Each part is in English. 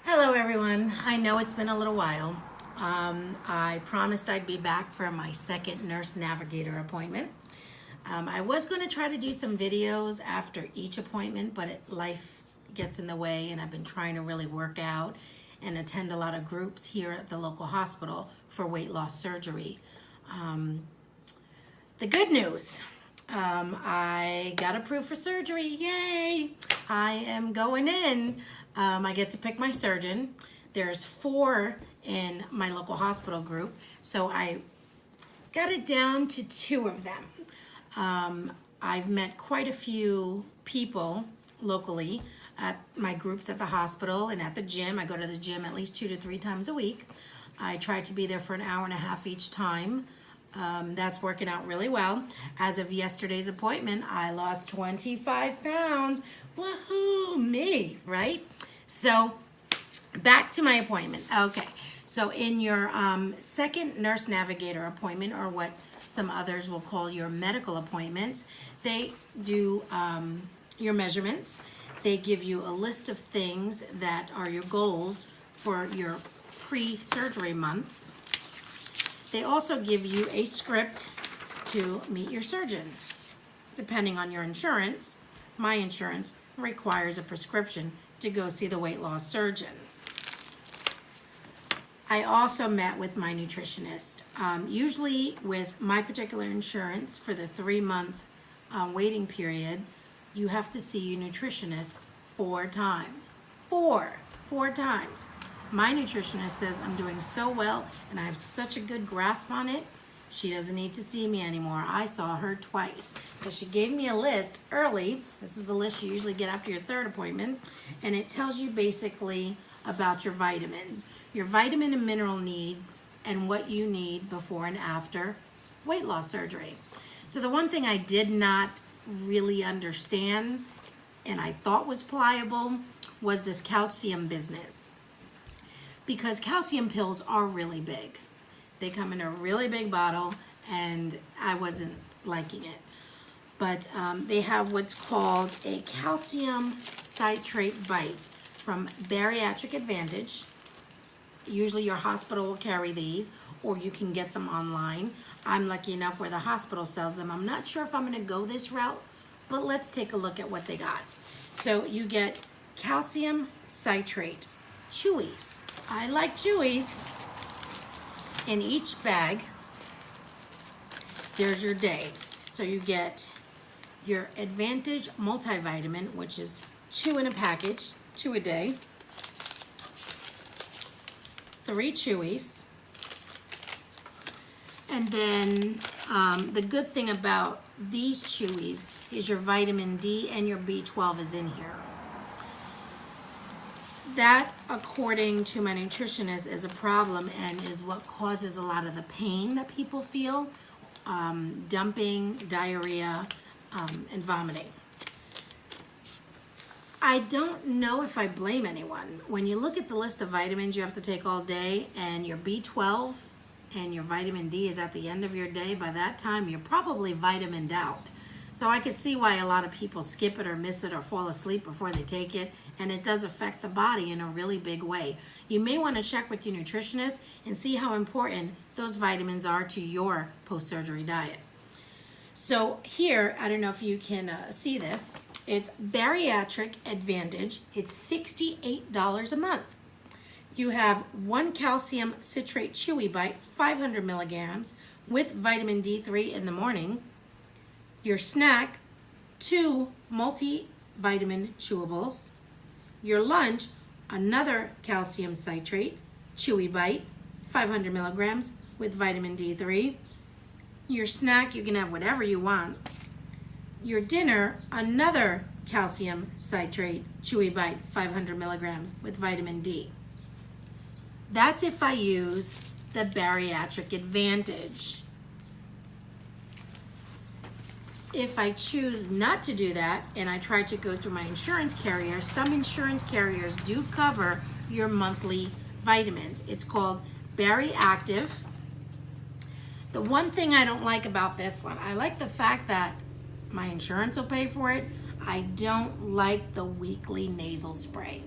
Hello everyone. I know it's been a little while. I promised I'd be back for my second nurse navigator appointment. I was going to try to do some videos after each appointment, but life gets in the way, and I've been trying to really work out and attend a lot of groups here at the local hospital for weight loss surgery. The good news, I got approved for surgery. Yay! I am going in. I get to pick my surgeon. There's 4 in my local hospital group, so I got it down to 2 of them. I've met quite a few people locally at my groups at the hospital and at the gym. I go to the gym at least 2 to 3 times a week. I try to be there for an hour and a half each time. That's working out really well. As of yesterday's appointment, I lost 25 pounds. Woohoo, me, right? So back to my appointment. Okay, so in your second nurse navigator appointment, or what some others will call your medical appointments, they do your measurements. They give you a list of things that are your goals for your pre-surgery month. They also give you a script to meet your surgeon. Depending on your insurance, my insurance requires a prescription to go see the weight loss surgeon. I also met with my nutritionist. Usually with my particular insurance, for the 3-month waiting period, you have to see your nutritionist 4 times. Four times. My nutritionist says I'm doing so well and I have such a good grasp on it, she doesn't need to see me anymore. I saw her twice. So she gave me a list early. This is the list you usually get after your 3rd appointment. And it tells you basically about your vitamins, your vitamin and mineral needs, and what you need before and after weight loss surgery. So the one thing I did not really understand and I thought was pliable was this calcium business. Because calcium pills are really big. They come in a really big bottle, and I wasn't liking it. But they have what's called a calcium citrate bite from Bariatric Advantage. Usually your hospital will carry these, or you can get them online. I'm lucky enough where the hospital sells them. I'm not sure if I'm gonna go this route, but let's take a look at what they got. So you get calcium citrate chewies. I like chewies. In each bag, there's your day. So you get your Advantage multivitamin, which is 2 in a package, 2 a day, 3 chewies, and then the good thing about these chewies is your vitamin D and your B12 is in here. That, according to my nutritionist, is a problem and is what causes a lot of the pain that people feel, dumping, diarrhea, and vomiting. I don't know if I blame anyone. When you look at the list of vitamins you have to take all day, and your B12 and your vitamin D is at the end of your day, by that time you're probably vitamined out. So I could see why a lot of people skip it or miss it or fall asleep before they take it, and it does affect the body in a really big way. You may want to check with your nutritionist and see how important those vitamins are to your post-surgery diet. So here, I don't know if you can see this, it's Bariatric Advantage. It's $68 a month. You have 1 calcium citrate chewy bite, 500 milligrams, with vitamin D3 in the morning. Your snack, 2 multivitamin chewables. Your lunch, another calcium citrate chewy bite, 500 milligrams with vitamin D3. Your snack, you can have whatever you want. Your dinner, another calcium citrate chewy bite, 500 milligrams with vitamin D. That's if I use the Bariatric Advantage. If I choose not to do that and I try to go through my insurance carrier, some insurance carriers do cover your monthly vitamins. It's called Bariactive. The one thing I don't like about this one, I like the fact that my insurance will pay for it. I don't like the weekly nasal spray.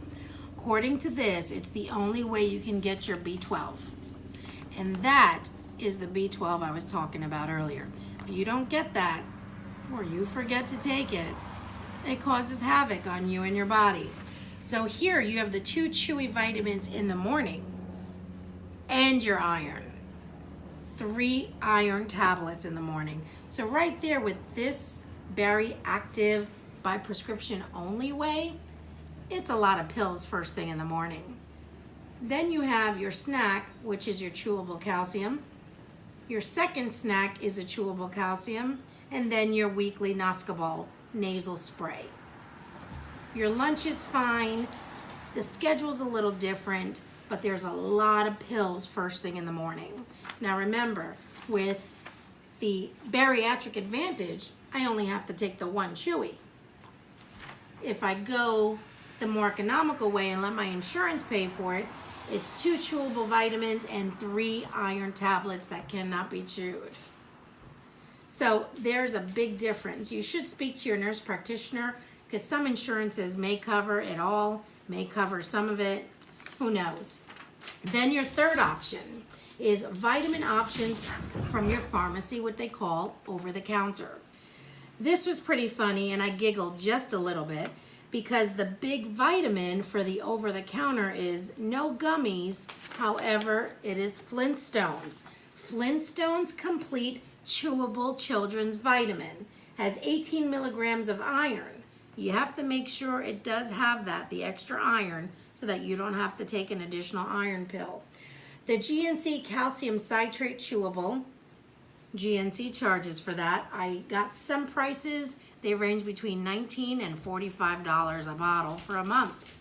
According to this, it's the only way you can get your B12. And that is the B12 I was talking about earlier. If you don't get that, or you forget to take it, it causes havoc on you and your body. So here you have the 2 chewy vitamins in the morning and your iron. 3 iron tablets in the morning. So right there with this Berry Active by prescription only way, it's a lot of pills first thing in the morning. Then you have your snack, which is your chewable calcium. Your second snack is a chewable calcium, and then your weekly Noscobal nasal spray. Your lunch is fine. The schedule's a little different, but there's a lot of pills first thing in the morning. Now remember, with the Bariatric Advantage, I only have to take the 1 chewy. If I go the more economical way and let my insurance pay for it, it's 2 chewable vitamins and 3 iron tablets that cannot be chewed. So there's a big difference. You should speak to your nurse practitioner because some insurances may cover it all, may cover some of it, who knows. Then your third option is vitamin options from your pharmacy, what they call over-the-counter. This was pretty funny and I giggled just a little bit because the big vitamin for the over-the-counter is no gummies, however, it is Flintstones. Flintstones Complete Chewable Children's Vitamin has 18 milligrams of iron. You have to make sure it does have that, the extra iron, so that you don't have to take an additional iron pill. The GNC Calcium Citrate Chewable, GNC charges for that. I got some prices. They range between $19 and $45 a bottle for a month.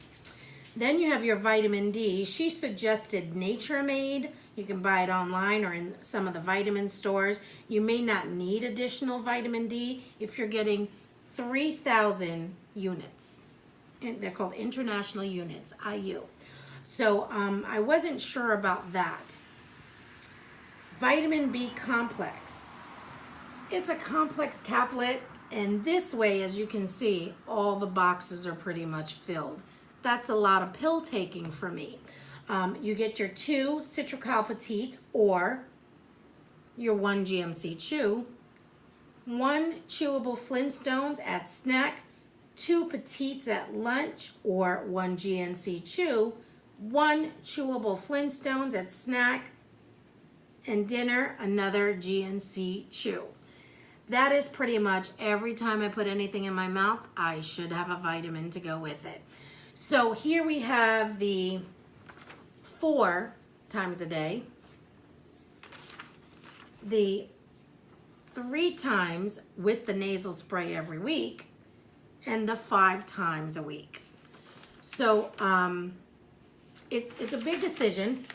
Then you have your vitamin D. She suggested Nature Made. You can buy it online or in some of the vitamin stores. You may not need additional vitamin D if you're getting 3,000 units. And they're called international units, IU. So I wasn't sure about that. Vitamin B complex. It's a complex caplet, and this way, as you can see, all the boxes are pretty much filled. That's a lot of pill taking for me. You get your 2 Citracal Petites or your 1 GMC Chew, 1 chewable Flintstones at snack, 2 Petites at lunch or 1 GNC Chew, 1 chewable Flintstones at snack, and dinner, another GNC Chew. That is pretty much every time I put anything in my mouth, I should have a vitamin to go with it. So here we have the 4 times a day, the 3 times with the nasal spray every week, and the 5 times a week. So it's a big decision.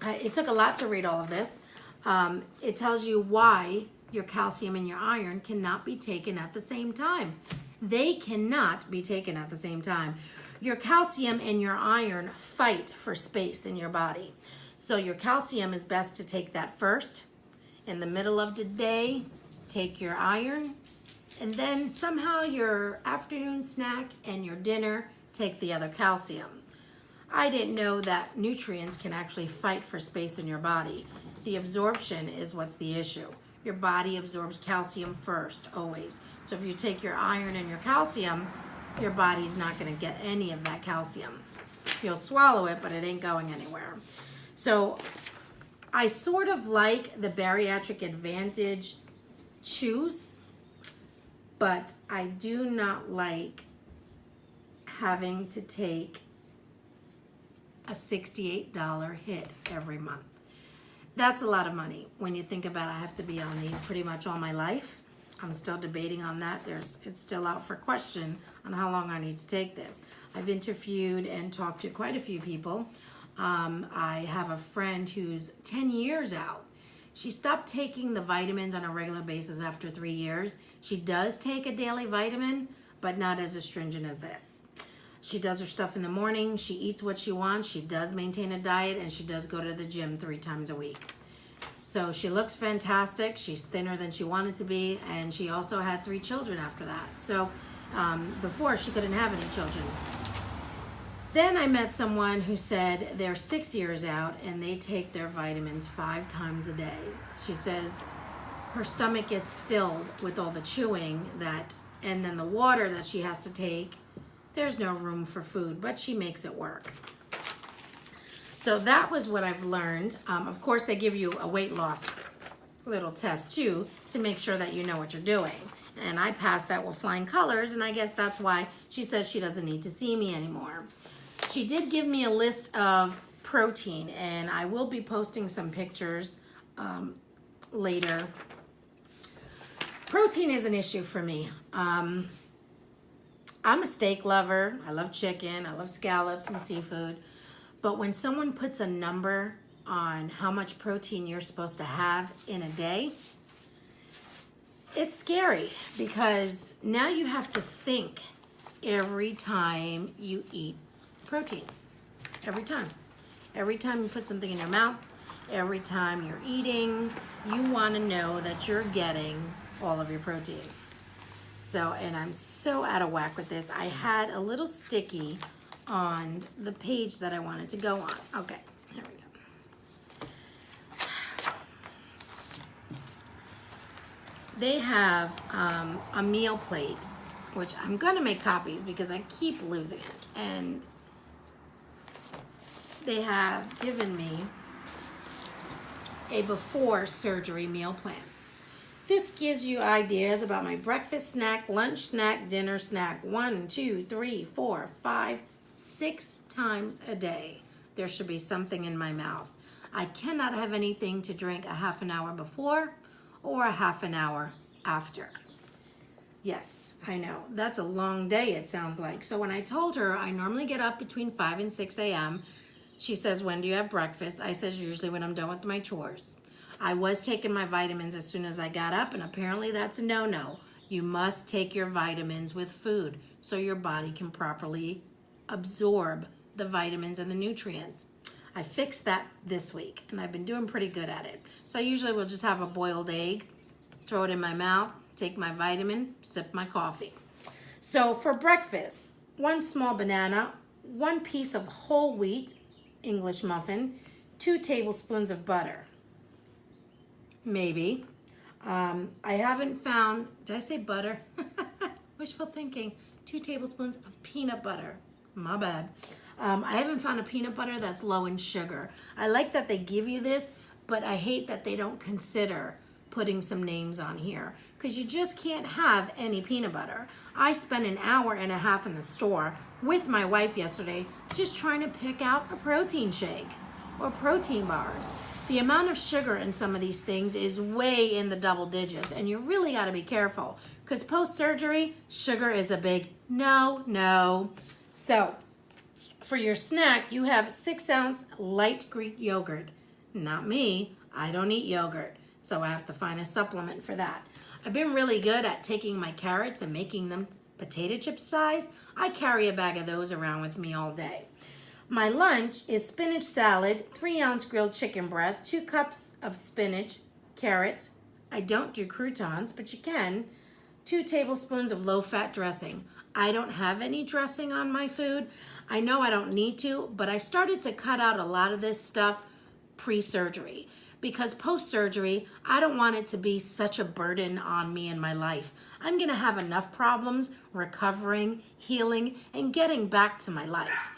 It took a lot to read all of this. It tells you why your calcium and your iron cannot be taken at the same time. They cannot be taken at the same time. Your calcium and your iron fight for space in your body. So your calcium is best to take that first. In the middle of the day, take your iron. And then somehow your afternoon snack and your dinner, take the other calcium. I didn't know that nutrients can actually fight for space in your body. The absorption is what's the issue. Your body absorbs calcium first, always. So if you take your iron and your calcium, your body's not going to get any of that calcium. You'll swallow it, but it ain't going anywhere. So I sort of like the Bariatric Advantage Chews, but I do not like having to take a $68 hit every month. That's a lot of money when you think about it. I have to be on these pretty much all my life. I'm still debating on that. It's still out for question on how long I need to take this. I've interviewed and talked to quite a few people. I have a friend who's 10 years out. She stopped taking the vitamins on a regular basis after 3 years. She does take a daily vitamin, but not as astringent as this. She does her stuff in the morning. She eats what she wants. She does maintain a diet, and she does go to the gym 3 times a week. So she looks fantastic. She's thinner than she wanted to be, and she also had 3 children after that. So before, she couldn't have any children. Then I met someone who said they're 6 years out and they take their vitamins 5 times a day. She says her stomach gets filled with all the chewing and then the water that she has to take. There's no room for food, but she makes it work. So that was what I've learned. Of course, they give you a weight loss little test too to make sure that you know what you're doing. And I passed that with flying colors, and I guess that's why she says she doesn't need to see me anymore. She did give me a list of protein, and I will be posting some pictures later. Protein is an issue for me. I'm a steak lover. I love chicken. I love scallops and seafood. But when someone puts a number on how much protein you're supposed to have in a day, it's scary because now you have to think every time you eat protein. Every time. Every time you put something in your mouth, every time you're eating, you want to know that you're getting all of your protein. So, and I'm so out of whack with this. I had a little sticky on the page that I wanted to go on. Okay, here we go. They have a meal plate, which I'm gonna make copies because I keep losing it. And they have given me a before surgery meal plan. This gives you ideas about my breakfast snack, lunch snack, dinner snack, 1, 2, 3, 4, 5, 6 times a day. There should be something in my mouth. I cannot have anything to drink a half an hour before or a half an hour after. Yes, I know. That's a long day, it sounds like. So when I told her I normally get up between 5 and 6 a.m., she says, when do you have breakfast? I says, usually when I'm done with my chores. I was taking my vitamins as soon as I got up, and apparently that's a no-no. You must take your vitamins with food so your body can properly absorb the vitamins and the nutrients. I fixed that this week, and I've been doing pretty good at it. So I usually will just have a boiled egg, throw it in my mouth, take my vitamin, sip my coffee. So for breakfast, 1 small banana, 1 piece of whole wheat English muffin, 2 tablespoons of butter. Maybe. I haven't found, did I say butter? Wishful thinking. 2 tablespoons of peanut butter. My bad. I haven't found a peanut butter that's low in sugar. I like that they give you this, but I hate that they don't consider putting some names on here because you just can't have any peanut butter. I spent an hour and a half in the store with my wife yesterday just trying to pick out a protein shake or protein bars. The amount of sugar in some of these things is way in the double digits, and you really got to be careful because post-surgery, sugar is a big no. So for your snack, you have 6-ounce light Greek yogurt. Not me. I don't eat yogurt, so I have to find a supplement for that. I've been really good at taking my carrots and making them potato chip size. I carry a bag of those around with me all day. My lunch is spinach salad, 3-ounce grilled chicken breast, 2 cups of spinach, carrots. I don't do croutons, but you can. 2 tablespoons of low-fat dressing. I don't have any dressing on my food. I know I don't need to, but I started to cut out a lot of this stuff pre-surgery because post-surgery, I don't want it to be such a burden on me in my life. I'm going to have enough problems recovering, healing, and getting back to my life.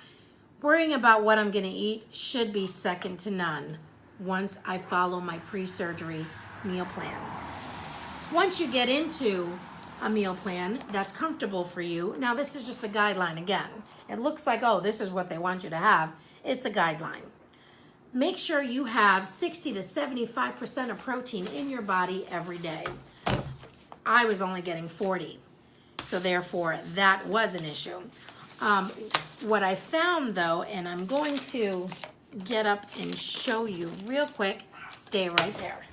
Worrying about what I'm going to eat should be second to none once I follow my pre-surgery meal plan. Once you get into a meal plan that's comfortable for you, now this is just a guideline again. It looks like, oh, this is what they want you to have. It's a guideline. Make sure you have 60 to 75% of protein in your body every day. I was only getting 40, so therefore that was an issue. What I found though, and I'm going to get up and show you real quick, stay right there.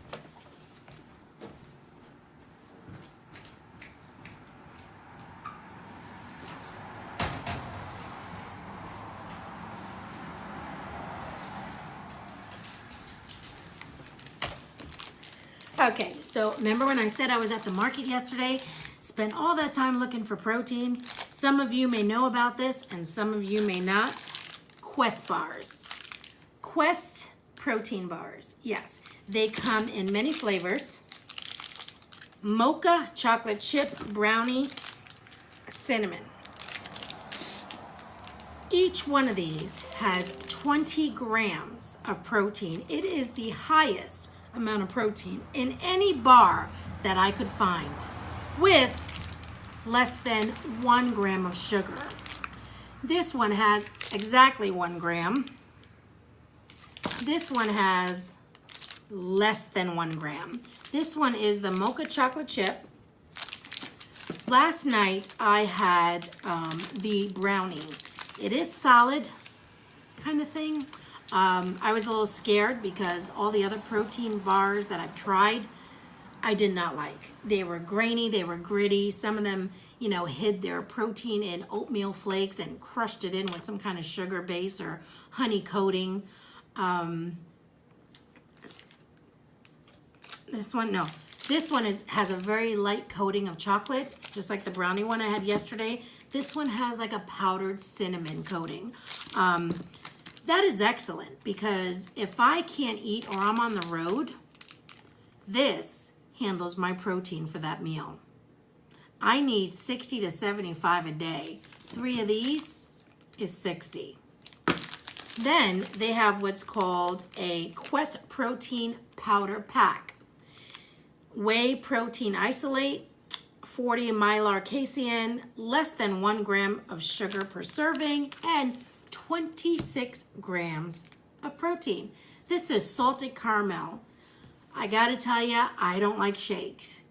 Okay, so remember when I said I was at the market yesterday? Spent all that time looking for protein. Some of you may know about this and some of you may not. Quest bars. Quest protein bars. Yes, they come in many flavors. Mocha, chocolate chip, brownie, cinnamon. Each one of these has 20 grams of protein. It is the highest amount of protein in any bar that I could find, with less than 1 gram of sugar. This one has exactly 1 gram. This one has less than 1 gram. This one is the mocha chocolate chip. Last night I had the brownie. It is solid kind of thing. I was a little scared because all the other protein bars that I've tried, I did not like. They were grainy, they were gritty. Some of them, you know, hid their protein in oatmeal flakes and crushed it in with some kind of sugar base or honey coating. This one has a very light coating of chocolate, just like the brownie one I had yesterday. This one has like a powdered cinnamon coating. That is excellent, because if I can't eat or I'm on the road, this handles my protein for that meal. I need 60 to 75 a day. 3 of these is 60. Then they have what's called a Quest Protein Powder Pack. Whey protein isolate, 40 mylar casein, less than 1 gram of sugar per serving, and 26 grams of protein. This is salted caramel. I gotta tell you, I don't like shakes,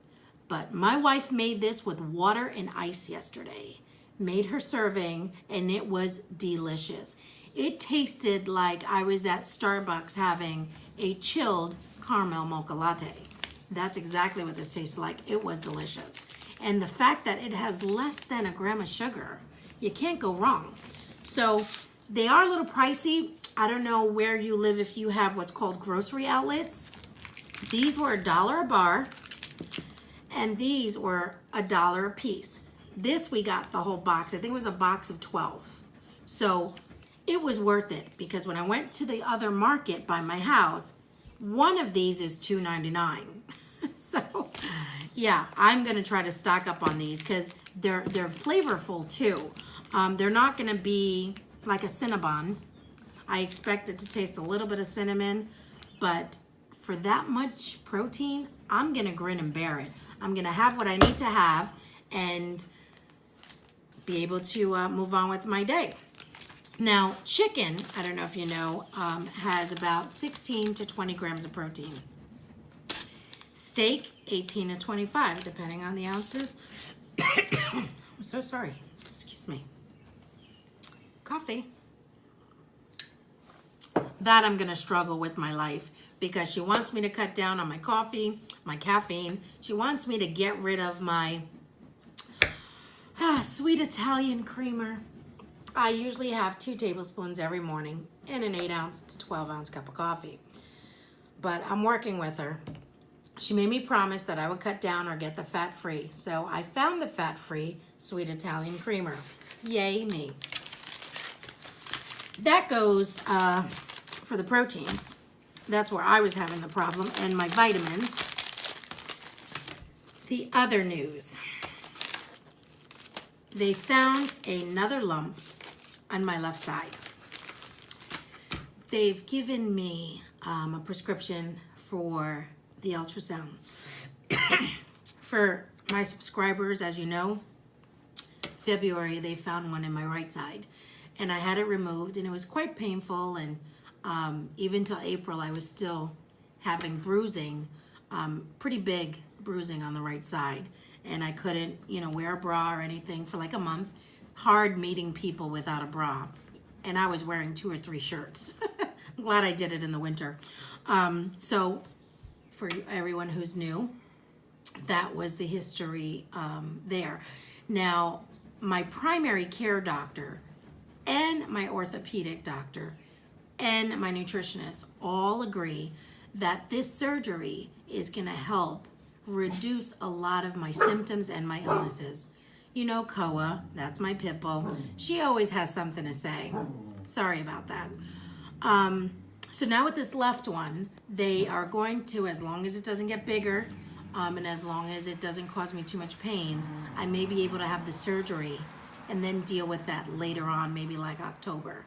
but my wife made this with water and ice yesterday. Made her serving, and it was delicious. It tasted like I was at Starbucks having a chilled caramel mocha latte. That's exactly what this tastes like. It was delicious. And the fact that it has less than 1 gram of sugar, you can't go wrong. So they are a little pricey. I don't know where you live if you have what's called grocery outlets. These were $1 a bar, and these were $1 a piece. This we got the whole box. I think it was a box of 12. So it was worth it, because when I went to the other market by my house, one of these is $2.99. So yeah, I'm gonna try to stock up on these because they're flavorful too. They're not gonna be like a Cinnabon. I expect it to taste a little bit of cinnamon, but for that much protein, I'm gonna grin and bear it. I'm gonna have what I need to have and be able to move on with my day. Now, chicken, I don't know if you know, has about 16 to 20 grams of protein. Steak, 18 to 25, depending on the ounces. I'm so sorry. Excuse me. Coffee. That I'm going to struggle with my life, because she wants me to cut down on my coffee, my caffeine. She wants me to get rid of my sweet Italian creamer. I usually have 2 tablespoons every morning in an 8 ounce to 12 ounce cup of coffee. But I'm working with her. She made me promise that I would cut down or get the fat-free. So I found the fat-free sweet Italian creamer. Yay me. That goes for the proteins. That's where I was having the problem. And my vitamins. The other news. They found another lump on my left side. They've given me a prescription for the ultrasound. For my subscribers, as you know, February they found one in my right side, and I had it removed, and it was quite painful, and even till April I was still having bruising, pretty big bruising on the right side, and I couldn't, wear a bra or anything for like a month. Hard meeting people without a bra, and I was wearing 2 or 3 shirts. I'm glad I did it in the winter. So for everyone who's new, that was the history there. Now, my primary care doctor and my orthopedic doctor and my nutritionist all agree that this surgery is going to help reduce a lot of my symptoms and my illnesses. You know Koa, that's my pit bull. She always has something to say. Sorry about that. So now with this left one, they are going to, as long as it doesn't get bigger, and as long as it doesn't cause me too much pain, I may be able to have the surgery and then deal with that later on, maybe like October.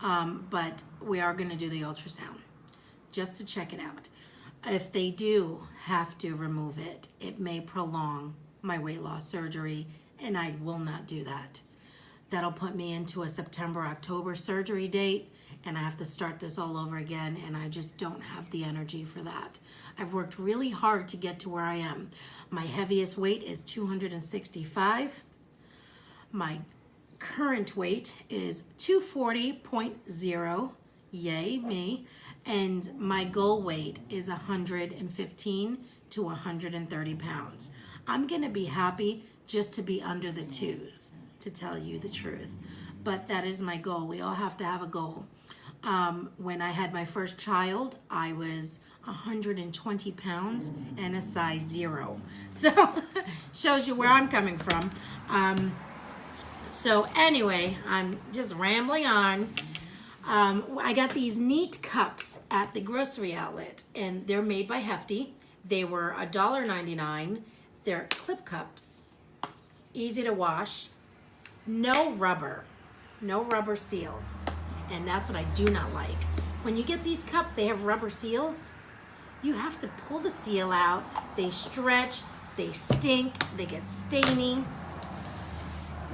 But we are going to do the ultrasound just to check it out. If they do have to remove it, it may prolong my weight loss surgery, and I will not do that. That'll put me into a September, October surgery date, and I have to start this all over again, and I just don't have the energy for that. I've worked really hard to get to where I am. My heaviest weight is 265. My current weight is 240.0, yay me, and my goal weight is 115 to 130 pounds. I'm gonna be happy just to be under the twos, to tell you the truth. But that is my goal. We all have to have a goal. When I had my first child, I was 120 pounds and a size 0. So shows you where I'm coming from. So anyway, I'm just rambling on. I got these neat cups at the grocery outlet, and they're made by Hefty. They were $1.99. They're clip cups, easy to wash, no rubber seals. And that's what I do not like. When you get these cups, they have rubber seals. You have to pull the seal out. They stretch, they stink, they get stainy.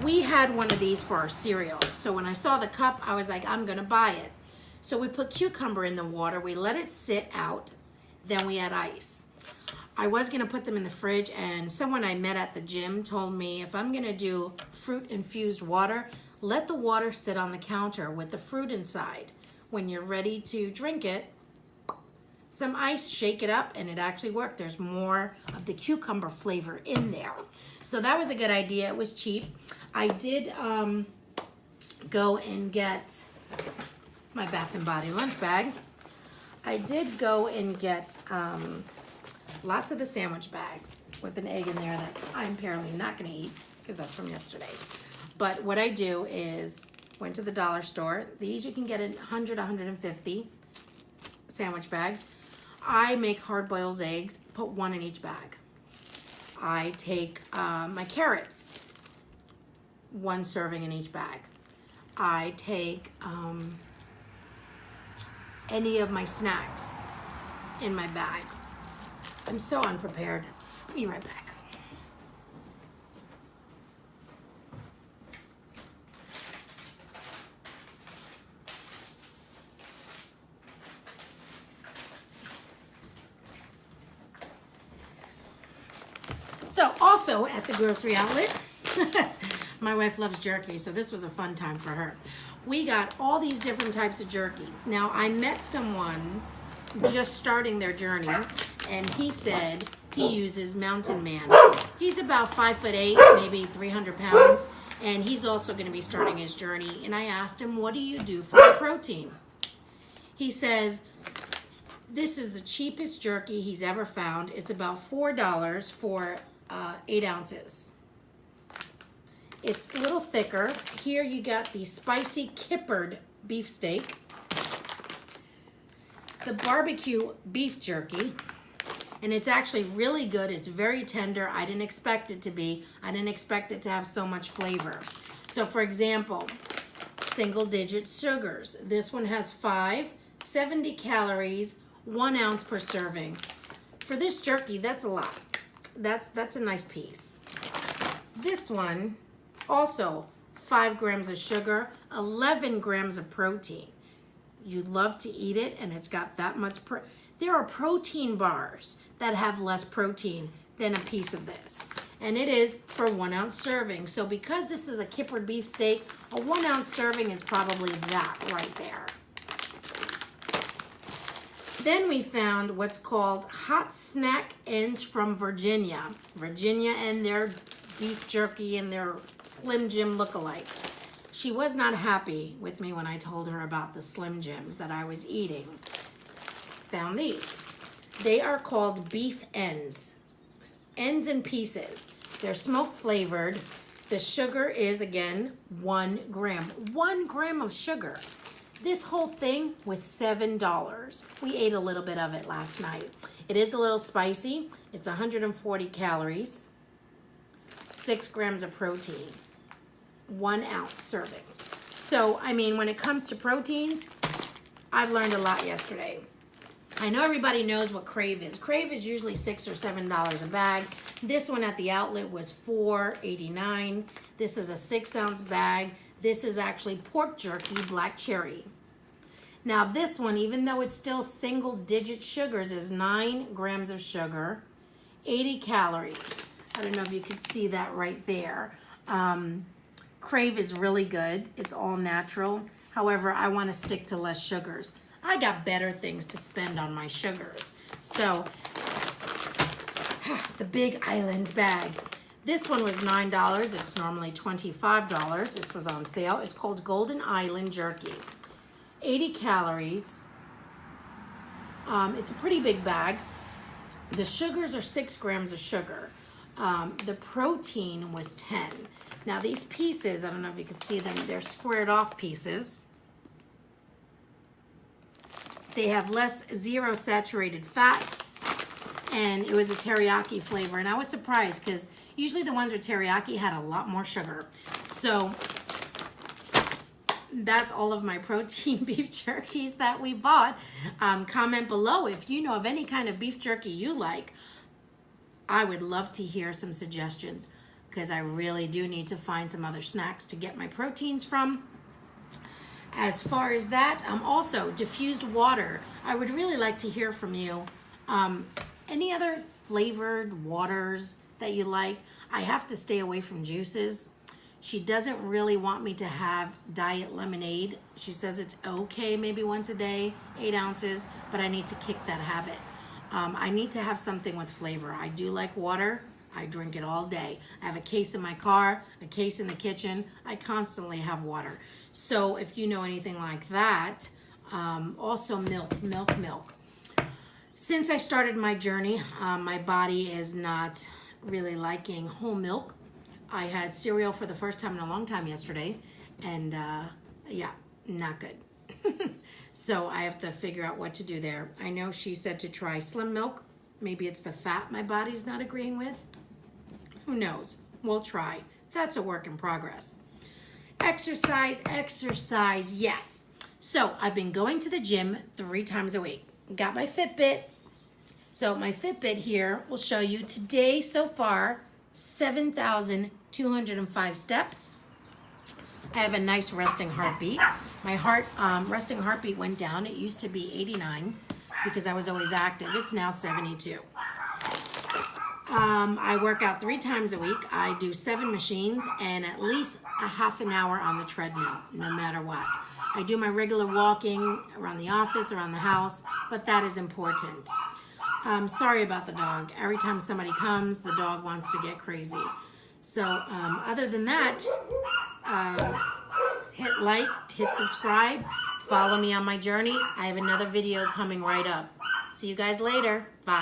We had one of these for our cereal. So when I saw the cup, I was like, I'm gonna buy it. So we put cucumber in the water, we let it sit out, then we add ice. I was gonna put them in the fridge, and someone I met at the gym told me if I'm gonna do fruit infused water, let the water sit on the counter with the fruit inside. When you're ready to drink it, some ice, shake it up, and it actually worked. There's more of the cucumber flavor in there. So that was a good idea. It was cheap. I did go and get my Bath and Body lunch bag. I did go and get lots of the sandwich bags with an egg in there that I'm apparently not gonna eat because that's from yesterday. But what I do is, went to the dollar store. These you can get in 100, 150 sandwich bags. I make hard-boiled eggs, put one in each bag. I take my carrots, one serving in each bag. I take any of my snacks in my bag. I'm so unprepared. I'll be right back. So also at the grocery outlet, my wife loves jerky, so this was a fun time for her. We got all these different types of jerky. Now I met someone just starting their journey, and he said he uses Mountain Man. He's about 5'8", maybe 300 pounds, and he's also gonna be starting his journey. And I asked him, what do you do for the protein? He says, this is the cheapest jerky he's ever found. It's about $4 for 8 ounces. It's a little thicker. Here you got the spicy kippered beefsteak, the barbecue beef jerky, and it's actually really good. It's very tender. I didn't expect it to be. I didn't expect it to have so much flavor. So for example, single digit sugars. This one has 70 calories, 1 ounce per serving. For this jerky, that's a lot. That's a nice piece. This one, also 5 grams of sugar, 11 grams of protein. You'd love to eat it, and it's got that much there are protein bars that have less protein than a piece of this. And it is for 1 ounce serving. So because this is a kippered beef steak, a 1 ounce serving is probably that right there. Then we found what's called Hot Snack Ends from Virginia. Virginia and their beef jerky and their Slim Jim lookalikes. She was not happy with me when I told her about the Slim Jims that I was eating. Found these. They are called beef ends. Ends in pieces. They're smoke flavored. The sugar is, again, 1 gram. 1 gram of sugar. This whole thing was $7. We ate a little bit of it last night. It is a little spicy. It's 140 calories, 6 grams of protein, 1 ounce servings. So, I mean, when it comes to proteins, I've learned a lot yesterday. I know everybody knows what Crave is. Crave is usually $6 or $7 a bag. This one at the outlet was $4.89. This is a 6-ounce bag. This is actually pork jerky, black cherry. Now this one, even though it's still single-digit sugars, is 9 grams of sugar, 80 calories. I don't know if you can see that right there. Crave is really good. It's all natural. However, I want to stick to less sugars. I got better things to spend on my sugars. So, the Big Island bag. This one was $9. It's normally $25. This was on sale. It's called Golden Island Jerky. 80 calories. It's a pretty big bag. The sugars are 6 grams of sugar. The protein was 10. Now these pieces, I don't know if you can see them, they're squared off pieces. They have zero saturated fats, and it was a teriyaki flavor. And I was surprised because usually the ones with teriyaki had a lot more sugar. So that's all of my protein beef jerkies that we bought. Comment below if you know of any kind of beef jerky you like. I would love to hear some suggestions because I really do need to find some other snacks to get my proteins from. As far as that, also diffused water. I would really like to hear from you. Any other flavored waters that you like? I have to stay away from juices. She doesn't really want me to have diet lemonade. She says it's okay maybe once a day, 8 ounces, but I need to kick that habit. I need to have something with flavor. I do like water. I drink it all day. I have a case in my car, a case in the kitchen. I constantly have water. So if you know anything like that, also milk. Since I started my journey, my body is not really liking whole milk. I had cereal for the first time in a long time yesterday, and yeah, not good. So I have to figure out what to do there. I know she said to try slim milk. Maybe it's the fat my body's not agreeing with. Who knows? We'll try. That's a work in progress. Exercise, yes. So I've been going to the gym 3 times a week. Got my Fitbit. So my Fitbit here will show you today so far 7,205 steps. I have a nice resting heartbeat. My resting heartbeat went down. It used to be 89 because I was always active. It's now 72. I work out 3 times a week. I do 7 machines and at least a half an hour on the treadmill, no matter what. I do my regular walking around the office, around the house, but that is important. Sorry about the dog. Every time somebody comes, the dog wants to get crazy. So other than that, hit like, hit subscribe, follow me on my journey. I have another video coming right up. See you guys later. Bye.